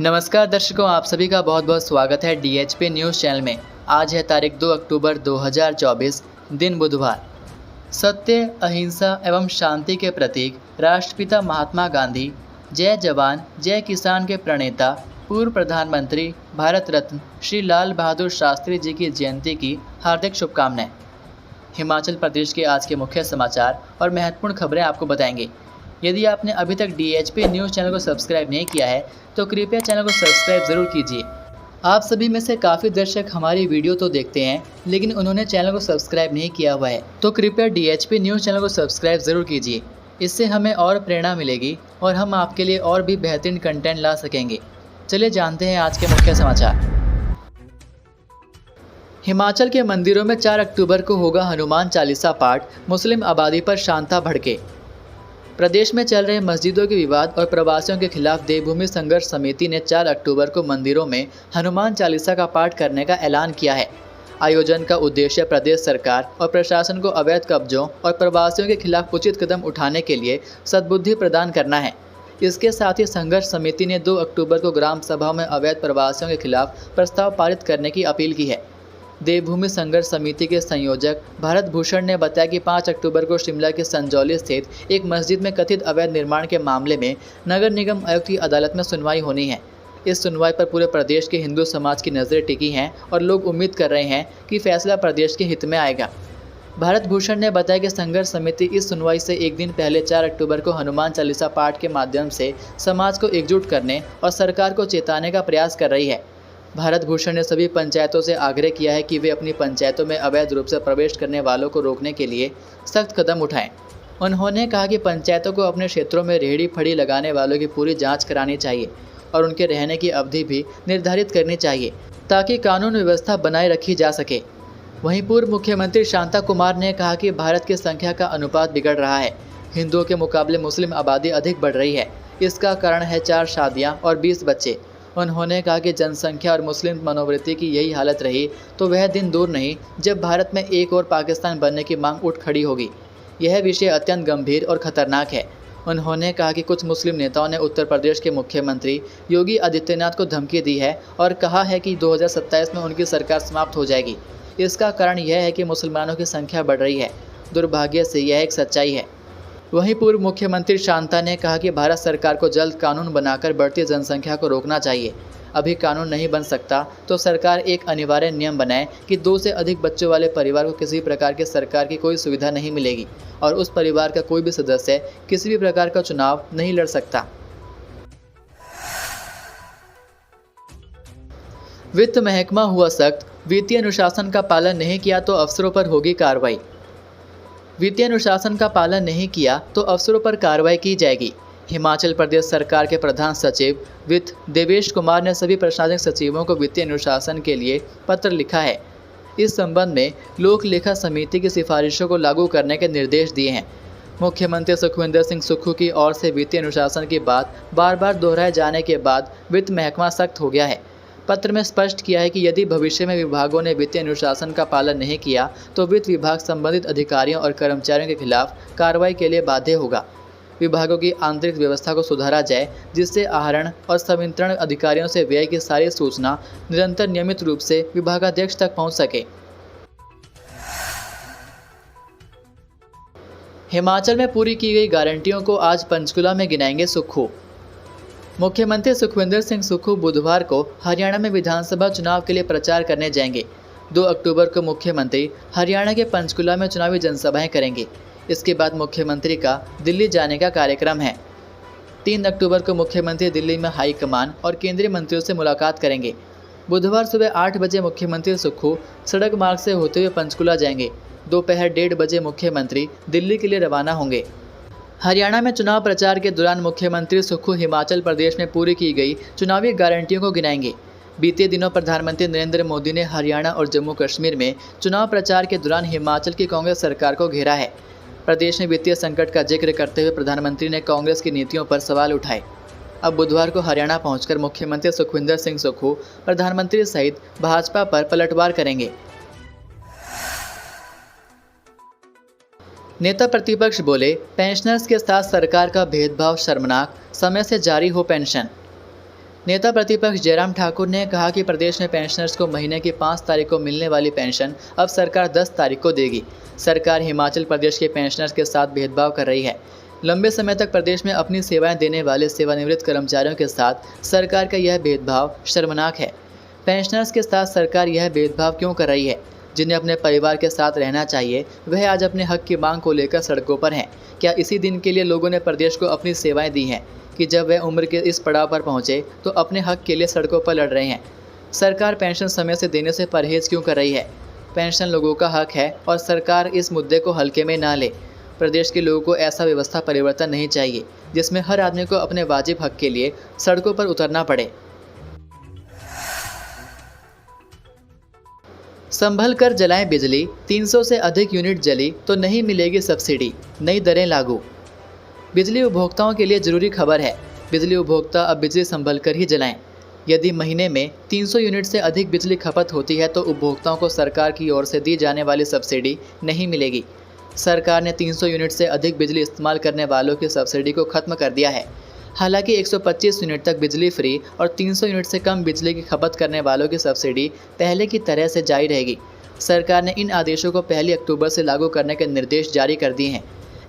नमस्कार दर्शकों, आप सभी का बहुत बहुत स्वागत है DHP न्यूज़ चैनल में। आज है तारीख 2 अक्टूबर 2024, दिन बुधवार। सत्य, अहिंसा एवं शांति के प्रतीक राष्ट्रपिता महात्मा गांधी, जय जवान जय किसान के प्रणेता पूर्व प्रधानमंत्री भारत रत्न श्री लाल बहादुर शास्त्री जी की जयंती की हार्दिक शुभकामनाएं। हिमाचल प्रदेश के आज के मुख्य समाचार और महत्वपूर्ण खबरें आपको बताएंगे। यदि आपने अभी तक DHP न्यूज़ चैनल को सब्सक्राइब नहीं किया है तो कृपया चैनल को सब्सक्राइब ज़रूर कीजिए। आप सभी में से काफ़ी दर्शक हमारी वीडियो तो देखते हैं लेकिन उन्होंने चैनल को सब्सक्राइब नहीं किया हुआ है, तो कृपया DHP न्यूज़ चैनल को सब्सक्राइब ज़रूर कीजिए। इससे हमें और प्रेरणा मिलेगी और हम आपके लिए और भी बेहतरीन कंटेंट ला सकेंगे। चलिए जानते हैं आज के मुख्य समाचार। हिमाचल के मंदिरों में 4 अक्टूबर को होगा हनुमान चालीसा पाठ, मुस्लिम आबादी पर शांता भड़के। प्रदेश में चल रहे मस्जिदों के विवाद और प्रवासियों के खिलाफ देवभूमि संघर्ष समिति ने 4 अक्टूबर को मंदिरों में हनुमान चालीसा का पाठ करने का ऐलान किया है। आयोजन का उद्देश्य प्रदेश सरकार और प्रशासन को अवैध कब्जों और प्रवासियों के खिलाफ उचित कदम उठाने के लिए सद्बुद्धि प्रदान करना है। इसके साथ ही संघर्ष समिति ने 2 अक्टूबर को ग्राम सभाओं में अवैध प्रवासियों के खिलाफ प्रस्ताव पारित करने की अपील की है। देवभूमि संघर्ष समिति के संयोजक भारत भूषण ने बताया कि 5 अक्टूबर को शिमला के संजौली स्थित एक मस्जिद में कथित अवैध निर्माण के मामले में नगर निगम आयुक्त की अदालत में सुनवाई होनी है। इस सुनवाई पर पूरे प्रदेश के हिंदू समाज की नज़रें टिकी हैं और लोग उम्मीद कर रहे हैं कि फैसला प्रदेश के हित में आएगा। भारत भूषण ने बताया कि संघर्ष समिति इस सुनवाई से एक दिन पहले 4 अक्टूबर को हनुमान चालीसा पाठ के माध्यम से समाज को एकजुट करने और सरकार को चेताने का प्रयास कर रही है। भारत भूषण ने सभी पंचायतों से आग्रह किया है कि वे अपनी पंचायतों में अवैध रूप से प्रवेश करने वालों को रोकने के लिए सख्त कदम उठाएं। उन्होंने कहा कि पंचायतों को अपने क्षेत्रों में रेहड़ी फड़ी लगाने वालों की पूरी जांच करानी चाहिए और उनके रहने की अवधि भी निर्धारित करनी चाहिए ताकि कानून व्यवस्था बनाए रखी जा सके। वहीं पूर्व मुख्यमंत्री शांता कुमार ने कहा कि भारत की संख्या का अनुपात बिगड़ रहा है। हिंदुओं के मुकाबले मुस्लिम आबादी अधिक बढ़ रही है। इसका कारण है 4 शादियाँ और 20 बच्चे। उन्होंने कहा कि जनसंख्या और मुस्लिम मनोवृत्ति की यही हालत रही तो वह दिन दूर नहीं जब भारत में एक और पाकिस्तान बनने की मांग उठ खड़ी होगी। यह विषय अत्यंत गंभीर और खतरनाक है। उन्होंने कहा कि कुछ मुस्लिम नेताओं ने उत्तर प्रदेश के मुख्यमंत्री योगी आदित्यनाथ को धमकी दी है और कहा है कि 2027 में उनकी सरकार समाप्त हो जाएगी। इसका कारण यह है कि मुसलमानों की संख्या बढ़ रही है। दुर्भाग्य से यह एक सच्चाई है। वहीं पूर्व मुख्यमंत्री शांता ने कहा कि भारत सरकार को जल्द कानून बनाकर बढ़ती जनसंख्या को रोकना चाहिए। अभी कानून नहीं बन सकता तो सरकार एक अनिवार्य नियम बनाए कि 2 से अधिक बच्चों वाले परिवार को किसी प्रकार की सरकार की कोई सुविधा नहीं मिलेगी और उस परिवार का कोई भी सदस्य किसी भी प्रकार का चुनाव नहीं लड़ सकता। वित्त महकमा हुआ सख्त, वित्तीय अनुशासन का पालन नहीं किया तो अफसरों पर होगी कार्रवाई। वित्तीय अनुशासन का पालन नहीं किया तो अफसरों पर कार्रवाई की जाएगी। हिमाचल प्रदेश सरकार के प्रधान सचिव वित्त देवेश कुमार ने सभी प्रशासनिक सचिवों को वित्तीय अनुशासन के लिए पत्र लिखा है। इस संबंध में लोक लेखा समिति की सिफारिशों को लागू करने के निर्देश दिए हैं। मुख्यमंत्री सुखविंदर सिंह सुक्खू की ओर से वित्तीय अनुशासन की बात बार बार दोहराए जाने के बाद वित्त महकमा सख्त हो गया है। पत्र में स्पष्ट किया है कि यदि भविष्य में विभागों ने वित्तीय अनुशासन का पालन नहीं किया तो वित्त विभाग संबंधित अधिकारियों और कर्मचारियों के खिलाफ कार्रवाई के लिए बाध्य होगा। विभागों की आंतरिक व्यवस्था को सुधारा जाए जिससे आहरण और संवितरण अधिकारियों से व्यय की सारी सूचना निरंतर नियमित रूप से विभागाध्यक्ष तक पहुंच सके। हिमाचल में पूरी की गई गारंटियों को आज पंचकुला में गिनाएंगे सुक्खू। मुख्यमंत्री सुखविंदर सिंह सुक्खू बुधवार को हरियाणा में विधानसभा चुनाव के लिए प्रचार करने जाएंगे। 2 अक्टूबर को मुख्यमंत्री हरियाणा के पंचकुला में चुनावी जनसभाएं करेंगे। इसके बाद मुख्यमंत्री का दिल्ली जाने का कार्यक्रम है। 3 अक्टूबर को मुख्यमंत्री दिल्ली में हाईकमान और केंद्रीय मंत्रियों से मुलाकात करेंगे। बुधवार सुबह 8 बजे मुख्यमंत्री सुक्खू सड़क मार्ग से होते हुए पंचकुला जाएंगे। दोपहर 1:30 बजे मुख्यमंत्री दिल्ली के लिए रवाना होंगे। हरियाणा में चुनाव प्रचार के दौरान मुख्यमंत्री सुक्खू हिमाचल प्रदेश में पूरी की गई चुनावी गारंटियों को गिनाएंगे। बीते दिनों प्रधानमंत्री नरेंद्र मोदी ने हरियाणा और जम्मू कश्मीर में चुनाव प्रचार के दौरान हिमाचल की कांग्रेस सरकार को घेरा है। प्रदेश में वित्तीय संकट का जिक्र करते हुए प्रधानमंत्री ने कांग्रेस की नीतियों पर सवाल उठाए। अब बुधवार को हरियाणा पहुंचकर मुख्यमंत्री सुखविंदर सिंह सुक्खू प्रधानमंत्री सहित भाजपा पर पलटवार करेंगे। नेता प्रतिपक्ष बोले, पेंशनर्स के साथ सरकार का भेदभाव शर्मनाक, समय से जारी हो पेंशन। नेता प्रतिपक्ष जयराम ठाकुर ने कहा कि प्रदेश में पेंशनर्स को महीने की 5 तारीख को मिलने वाली पेंशन अब सरकार 10 तारीख को देगी। सरकार हिमाचल प्रदेश के पेंशनर्स के साथ भेदभाव कर रही है। लंबे समय तक प्रदेश में अपनी सेवाएं देने वाले सेवानिवृत्त कर्मचारियों के साथ सरकार का यह भेदभाव शर्मनाक है। पेंशनर्स के साथ सरकार यह भेदभाव क्यों कर रही है? जिन्हें अपने परिवार के साथ रहना चाहिए वह आज अपने हक की मांग को लेकर सड़कों पर हैं। क्या इसी दिन के लिए लोगों ने प्रदेश को अपनी सेवाएं दी हैं कि जब वह उम्र के इस पड़ाव पर पहुंचे तो अपने हक के लिए सड़कों पर लड़ रहे हैं? सरकार पेंशन समय से देने से परहेज क्यों कर रही है? पेंशन लोगों का हक है और सरकार इस मुद्दे को हल्के में ना ले। प्रदेश के लोगों को ऐसा व्यवस्था परिवर्तन नहीं चाहिए जिसमें हर आदमी को अपने वाजिब हक के लिए सड़कों पर उतरना पड़े। संभल कर जलाएं बिजली, 300 से अधिक यूनिट जली तो नहीं मिलेगी सब्सिडी, नई दरें लागू। बिजली उपभोक्ताओं के लिए जरूरी खबर है। बिजली उपभोक्ता अब बिजली संभल कर ही जलाएं। यदि महीने में 300 यूनिट से अधिक बिजली खपत होती है तो उपभोक्ताओं को सरकार की ओर से दी जाने वाली सब्सिडी नहीं मिलेगी। सरकार ने 300 यूनिट से अधिक बिजली इस्तेमाल करने वालों की सब्सिडी को खत्म कर दिया है। हालांकि 125 यूनिट तक बिजली फ्री और 300 यूनिट से कम बिजली की खपत करने वालों की सब्सिडी पहले की तरह से जारी रहेगी। सरकार ने इन आदेशों को 1 अक्टूबर से लागू करने के निर्देश जारी कर दिए हैं।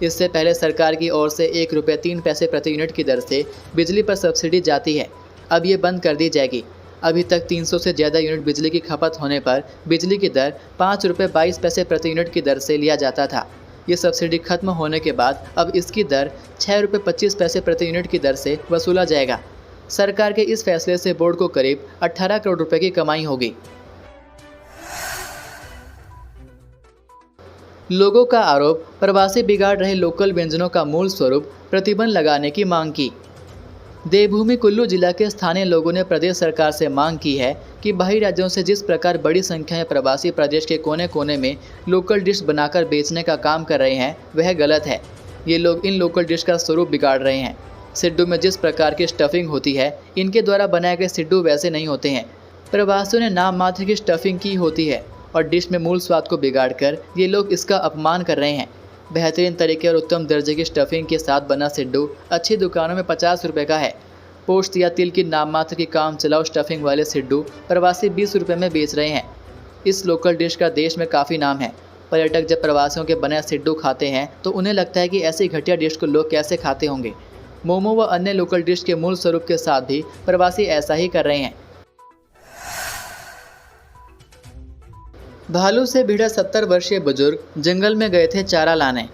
इससे पहले सरकार की ओर से ₹1.03 प्रति यूनिट की दर से बिजली पर सब्सिडी जाती है। अब ये बंद कर दी जाएगी। अभी तक 300 से ज़्यादा यूनिट बिजली की खपत होने पर बिजली की दर ₹5.22 प्रति यूनिट की दर से लिया जाता था। ये सब्सिडी खत्म होने के बाद अब इसकी दर ₹6.25 प्रति यूनिट की दर से वसूला जाएगा। सरकार के इस फैसले से बोर्ड को करीब 18 करोड़ रुपए की कमाई होगी। लोगों का आरोप, प्रवासी बिगाड़ रहे लोकल व्यंजनों का मूल स्वरूप, प्रतिबंध लगाने की मांग की। देवभूमि कुल्लू जिला के स्थानीय लोगों ने प्रदेश सरकार से मांग की है कि बाहरी राज्यों से जिस प्रकार बड़ी संख्या में प्रवासी प्रदेश के कोने कोने में लोकल डिश बनाकर बेचने का काम कर रहे हैं वह गलत है। ये लोग इन लोकल डिश का स्वरूप बिगाड़ रहे हैं। सिड्डू में जिस प्रकार की स्टफिंग होती है इनके द्वारा बनाए गए सिड्डू वैसे नहीं होते हैं। प्रवासियों ने नाम मात्र की स्टफिंग की होती है और डिश में मूल स्वाद को बिगाड़ कर ये लोग इसका अपमान कर रहे हैं। बेहतरीन तरीके और उत्तम दर्जे की स्टफिंग के साथ बना सिड्डू अच्छी दुकानों में 50 रुपये का है। पोस्ट या तिल की नाम मात्र की काम चलाओ स्टफिंग वाले सिड्डू प्रवासी 20 रुपये में बेच रहे हैं। इस लोकल डिश का देश में काफ़ी नाम है। पर्यटक जब प्रवासियों के बने सिड्डू खाते हैं तो उन्हें लगता है कि ऐसी घटिया डिश को लोग कैसे खाते होंगे। मोमो व अन्य लोकल डिश के मूल स्वरूप के साथ भी प्रवासी ऐसा ही कर रहे हैं। भालू से भिड़ा 70 वर्षीय बुजुर्ग जंगल में गए थे चारा लाने।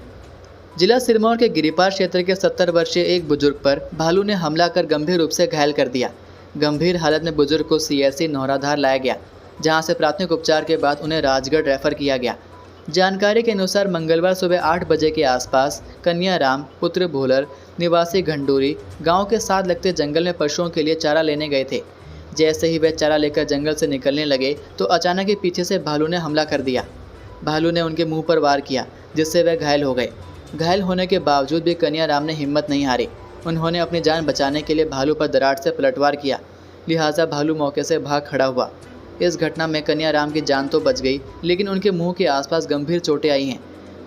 जिला सिरमौर के गिरिपार क्षेत्र के 70 वर्षीय एक बुजुर्ग पर भालू ने हमला कर गंभीर रूप से घायल कर दिया। गंभीर हालत में बुजुर्ग को CSC नौराधार लाया गया, जहां से प्राथमिक उपचार के बाद उन्हें राजगढ़ रेफर किया गया। जानकारी के अनुसार मंगलवार सुबह 8 बजे के आसपास कन्याराम पुत्र भोलर निवासी घंडूरी गाँव के साथ लगते जंगल में पशुओं के लिए चारा लेने गए थे। जैसे ही वह चारा लेकर जंगल से निकलने लगे तो अचानक ही पीछे से भालू ने हमला कर दिया। भालू ने उनके मुंह पर वार किया, जिससे वह घायल हो गए। घायल होने के बावजूद भी कन्याराम ने हिम्मत नहीं हारी। उन्होंने अपनी जान बचाने के लिए भालू पर दरार से पलटवार किया, लिहाजा भालू मौके से भाग खड़ा हुआ। इस घटना में कन्याराम की जान तो बच गई, लेकिन उनके मुंह के आसपास गंभीर चोटें आई हैं।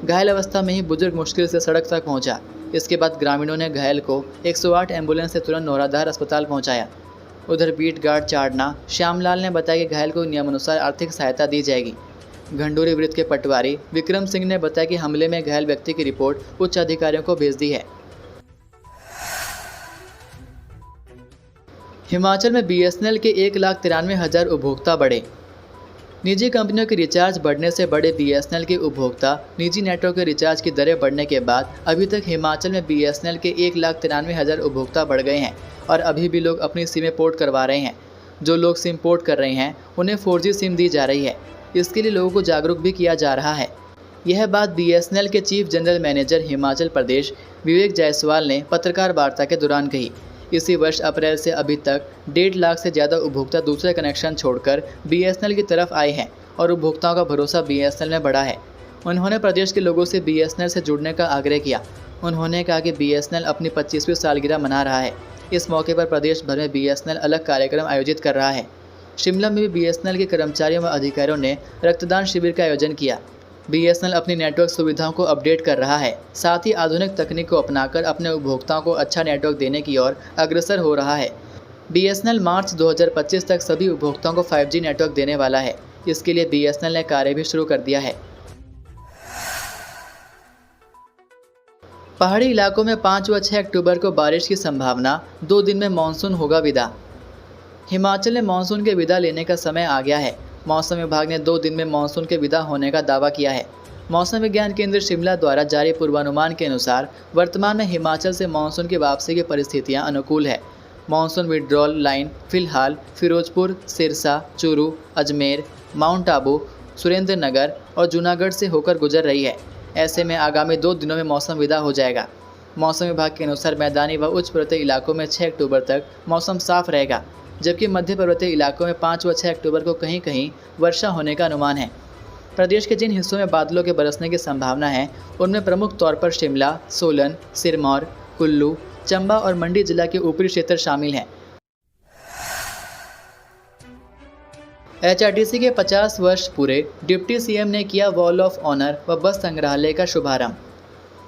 घायल अवस्था में ही बुजुर्ग मुश्किल से सड़क तक पहुंचा। इसके बाद ग्रामीणों ने घायल को 108 एम्बुलेंस से तुरंत नौराधार अस्पताल पहुँचाया। उधर बीट गार्ड चाड़ना श्यामलाल ने बताया कि घायल को नियमानुसार आर्थिक सहायता दी जाएगी। घंडूरी वृत्त के पटवारी विक्रम सिंह ने बताया कि हमले में घायल व्यक्ति की रिपोर्ट उच्च अधिकारियों को भेज दी है। हिमाचल में BSNL के 1,93,000 उपभोक्ता बढ़े। निजी कंपनियों के रिचार्ज बढ़ने से बड़े BSNL के उपभोक्ता निजी नेटवर्क के रिचार्ज की दरें बढ़ने के बाद अभी तक हिमाचल में BSNL के 1,93,000 उपभोक्ता बढ़ गए हैं और अभी भी लोग अपनी सिमें पोर्ट करवा रहे हैं। जो लोग सिम पोर्ट कर रहे हैं उन्हें 4G सिम दी जा रही है। इसके लिए लोगों को जागरूक भी किया जा रहा है। यह बात BSNL के chief general manager Himachal Pradesh विवेक जायसवाल ने पत्रकार वार्ता के दौरान कही। इसी वर्ष अप्रैल से अभी तक 1.5 लाख से ज़्यादा उपभोक्ता दूसरे कनेक्शन छोड़कर BSNL की तरफ आए हैं और उपभोक्ताओं का भरोसा BSNL में बढ़ा है। उन्होंने प्रदेश के लोगों से BSNL से जुड़ने का आग्रह किया। उन्होंने कहा कि BSNL अपनी 25वीं सालगिरह मना रहा है। इस मौके पर प्रदेश भर में BSNL अलग कार्यक्रम आयोजित कर रहा है। शिमला में भी BSNL के कर्मचारियों व अधिकारियों ने रक्तदान शिविर का आयोजन किया। BSNL अपनी नेटवर्क सुविधाओं को अपडेट कर रहा है, साथ ही आधुनिक तकनीक को अपनाकर अपने उपभोक्ताओं को अच्छा नेटवर्क देने की ओर अग्रसर हो रहा है। BSNL मार्च 2025 तक सभी उपभोक्ताओं को 5G नेटवर्क देने वाला है। इसके लिए BSNL ने कार्य भी शुरू कर दिया है। पहाड़ी इलाकों में 5 व 6 अक्टूबर को बारिश की संभावना, 2 दिन में मानसून होगा विदा। हिमाचल में मानसून के विदा लेने का समय आ गया है। मौसम विभाग ने 2 दिन में मानसून के विदा होने का दावा किया है। मौसम विज्ञान केंद्र शिमला द्वारा जारी पूर्वानुमान के अनुसार वर्तमान में हिमाचल से मानसून की वापसी की परिस्थितियां अनुकूल है। मानसून विड्रॉल लाइन फिलहाल फिरोजपुर, सिरसा, चूरू, अजमेर, माउंट आबू, सुरेंद्रनगर और जूनागढ़ से होकर गुजर रही है। ऐसे में आगामी 2 दिनों में मौसम विदा हो जाएगा। मौसम विभाग के अनुसार मैदानी व उच्च पर्वतीय इलाकों में 6 अक्टूबर तक मौसम साफ रहेगा, जबकि मध्य पर्वतीय इलाकों में 5 व 6 अक्टूबर को कहीं कहीं वर्षा होने का अनुमान है। प्रदेश के जिन हिस्सों में बादलों के बरसने की संभावना है, उनमें प्रमुख तौर पर शिमला, सोलन, सिरमौर, कुल्लू, चंबा और मंडी जिला के ऊपरी क्षेत्र शामिल हैं। HRTC के 50 वर्ष पूरे, डिप्टी CM ने किया वॉल ऑफ ऑनर व बस संग्रहालय का शुभारंभ।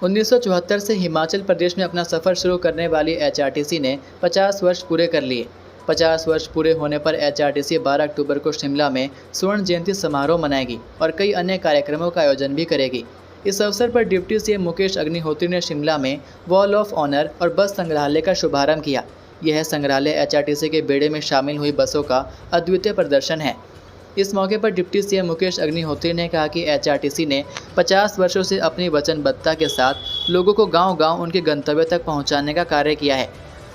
1974 से हिमाचल प्रदेश में अपना सफर शुरू करने वाली HRTC ने 50 वर्ष पूरे कर लिए। 50 वर्ष पूरे होने पर HRTC 12 अक्टूबर को शिमला में स्वर्ण जयंती समारोह मनाएगी और कई अन्य कार्यक्रमों का आयोजन भी करेगी। इस अवसर पर डिप्टी CM मुकेश अग्निहोत्री ने शिमला में वॉल ऑफ ऑनर और बस संग्रहालय का शुभारंभ किया। यह संग्रहालय HRTC के बेड़े में शामिल हुई बसों का अद्वितीय प्रदर्शन है। इस मौके पर डिप्टी CM मुकेश अग्निहोत्री ने कहा कि HRTC ने 50 वर्षों से अपनी वचनबद्धता के साथ लोगों को गांव-गांव उनके गंतव्य तक पहुंचाने का कार्य किया है।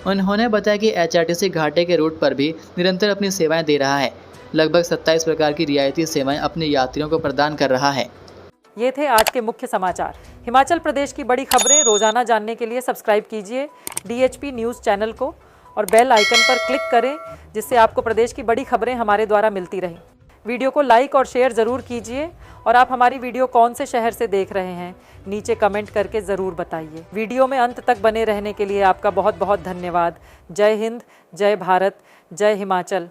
उन्होंने बताया कि HRTC घाटे के रूट पर भी निरंतर अपनी सेवाएं दे रहा है। लगभग 27 प्रकार की रियायती सेवाएं अपने यात्रियों को प्रदान कर रहा है। ये थे आज के मुख्य समाचार। हिमाचल प्रदेश की बड़ी खबरें रोजाना जानने के लिए सब्सक्राइब कीजिए DHP न्यूज़ चैनल को और बेल आइकन पर क्लिक करें, जिससे आपको प्रदेश की बड़ी खबरें हमारे द्वारा मिलती रहें। वीडियो को लाइक और शेयर ज़रूर कीजिए और आप हमारी वीडियो कौन से शहर से देख रहे हैं, नीचे कमेंट करके ज़रूर बताइए। वीडियो में अंत तक बने रहने के लिए आपका बहुत बहुत धन्यवाद। जय हिंद, जय भारत, जय हिमाचल।